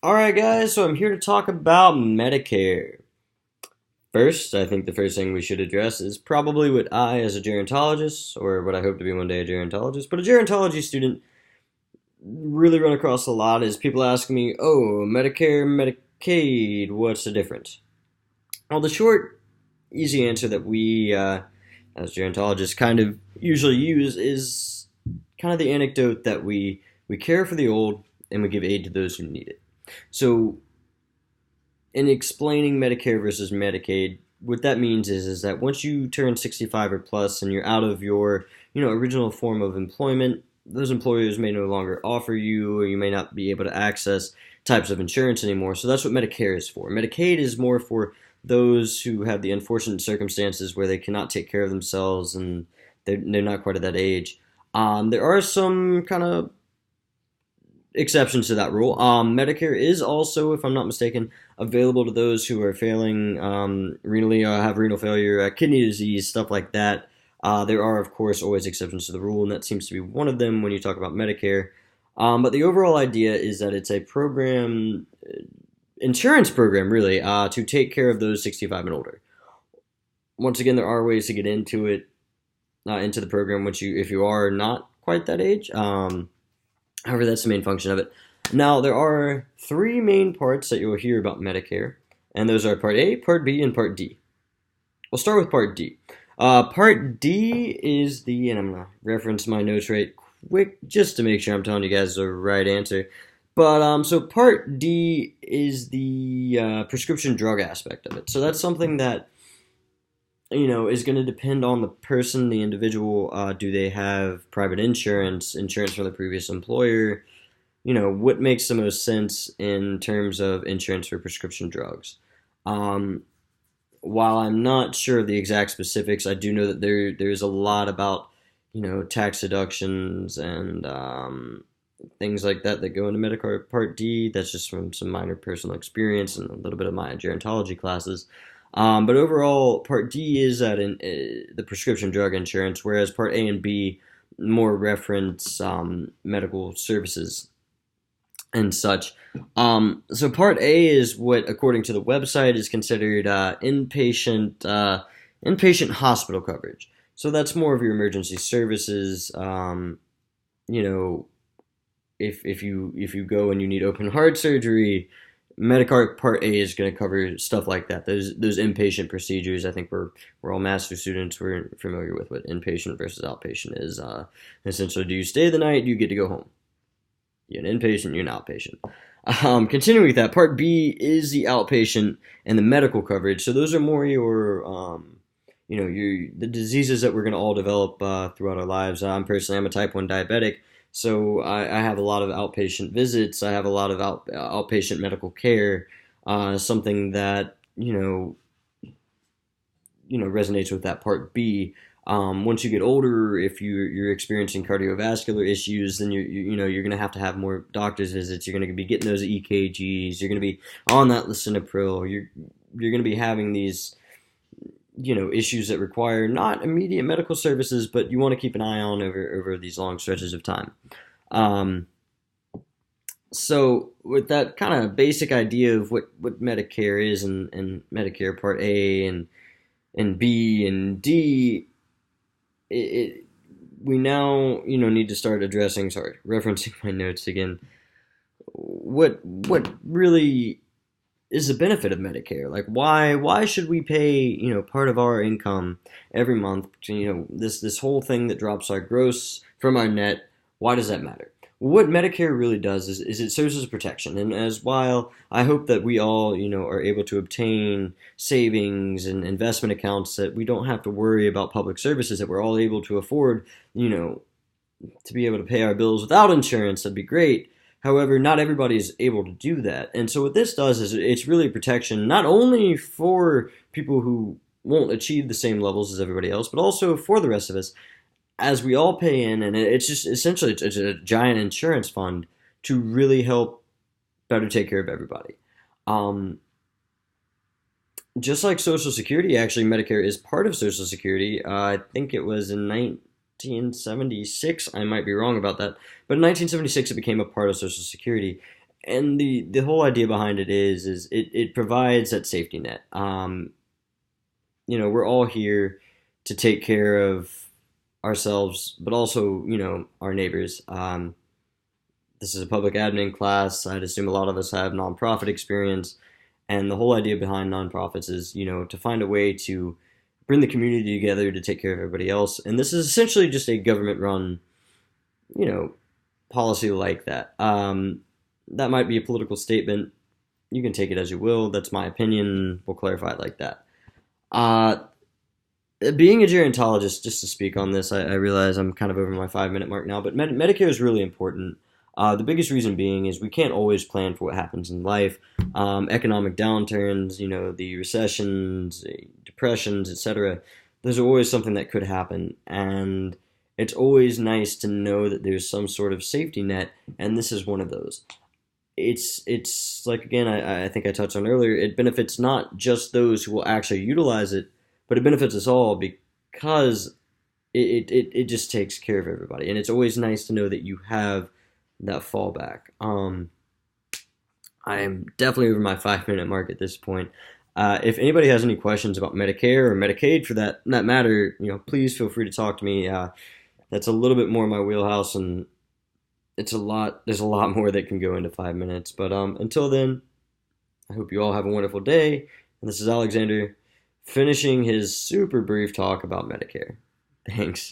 Alright, guys, so I'm here to talk about Medicare. First, I think the first thing we should address is probably what I, as a gerontologist, or what I hope to be one day a gerontologist, but a gerontology student, really run across a lot is people asking me, oh, Medicare, Medicaid, what's the difference? Well, the short, easy answer that we, as gerontologists, kind of usually use is kind of the anecdote that we care for the old and we give aid to those who need it. So, in explaining Medicare versus Medicaid, what that means is that once you turn 65 or plus and you're out of your original form of employment, those employers may no longer offer you, or you may not be able to access types of insurance anymore. So that's what Medicare is for. Medicaid is more for those who have the unfortunate circumstances where they cannot take care of themselves and they're not quite at that age. There are some kind of exceptions to that rule. Medicare is also, if I'm not mistaken, available to those who are failing renally, have renal failure, kidney disease, stuff like that. There are, of course, always exceptions to the rule, and that seems to be one of them when you talk about Medicare. But the overall idea is that it's a program, insurance program, really, to take care of those 65 and older. Once again, there are ways to get into it, into the program, if you are not quite that age. However, that's the main function of it. Now, there are three main parts that you'll hear about Medicare, and those are Part A, Part B, and Part D. We'll start with Part D. Part D is and I'm going to reference my notes right quick just to make sure I'm telling you guys the right answer. But, so Part D is the prescription drug aspect of it. So that's something that, is going to depend on the person, the individual. Do they have private insurance from the previous employer? What makes the most sense in terms of insurance for prescription drugs? While I'm not sure of the exact specifics, I do know that there's a lot about, tax deductions and things like that go into Medicare Part D. That's just from some minor personal experience and a little bit of my gerontology classes. But overall, Part D is the prescription drug insurance, whereas Part A and B more reference medical services and such. So Part A is what, according to the website, is considered inpatient hospital coverage. So that's more of your emergency services. If you go and you need open heart surgery, Medicare Part A is going to cover stuff like that. Those inpatient procedures. I think we're all master students. We're familiar with what inpatient versus outpatient is. Essentially, do you stay the night? Do you get to go home? You're an inpatient. You're an outpatient. Continuing with that, Part B is the outpatient and the medical coverage. So those are more the diseases that we're going to all develop throughout our lives. I'm a type 1 diabetic. So I have a lot of outpatient visits. I have a lot of outpatient medical care. Something that resonates with that Part B. Once you get older, if you're experiencing cardiovascular issues, then you're going to have more doctor's visits. You're going to be getting those EKGs. You're going to be on that lisinopril. You're going to be having these issues that require not immediate medical services, but you want to keep an eye on over these long stretches of time. So with that kind of basic idea of what Medicare is and Medicare Part A and B and D, we now need to start addressing. Sorry, referencing my notes again. What really is the benefit of Medicare? Like, why should we pay part of our income every month to this whole thing that drops our gross from our net? Why does that matter? What Medicare really does is it serves as protection, and while I hope that we all are able to obtain savings and investment accounts, that we don't have to worry about public services, that we're all able to afford to be able to pay our bills without insurance, that'd be great. However, not everybody is able to do that. And so what this does is it's really protection, not only for people who won't achieve the same levels as everybody else, but also for the rest of us, as we all pay in. And it's just essentially it's a giant insurance fund to really help better take care of everybody. Just like Social Security, actually, Medicare is part of Social Security. I think it was in 1976. I might be wrong about that. But in 1976, it became a part of Social Security. And the whole idea behind it is it provides that safety net. We're all here to take care of ourselves, but also, our neighbors. This is a public admin class. I'd assume a lot of us have nonprofit experience. And the whole idea behind nonprofits is, to find a way to bring the community together to take care of everybody else. And this is essentially just a government run, you know, policy like that. That might be a political statement. You can take it as you will. That's my opinion. We'll clarify it like that. Uh, Being a gerontologist, just to speak on this, I realize I'm kind of over my 5 minute mark now, but Medicare is really important. The biggest reason being is we can't always plan for what happens in life. Economic downturns, the recessions, the depressions, etc. There's always something that could happen, and it's always nice to know that there's some sort of safety net, and this is one of those. It's like, again, I think I touched on earlier. It benefits not just those who will actually utilize it, but it benefits us all because it just takes care of everybody, and it's always nice to know that you have that fallback. I'm definitely over my 5 minute mark at this point. If anybody has any questions about Medicare or Medicaid, for that matter, please feel free to talk to me. That's a little bit more my wheelhouse, and it's a lot. There's a lot more that can go into 5 minutes. But until then, I hope you all have a wonderful day. And this is Alexander finishing his super brief talk about Medicare. Thanks.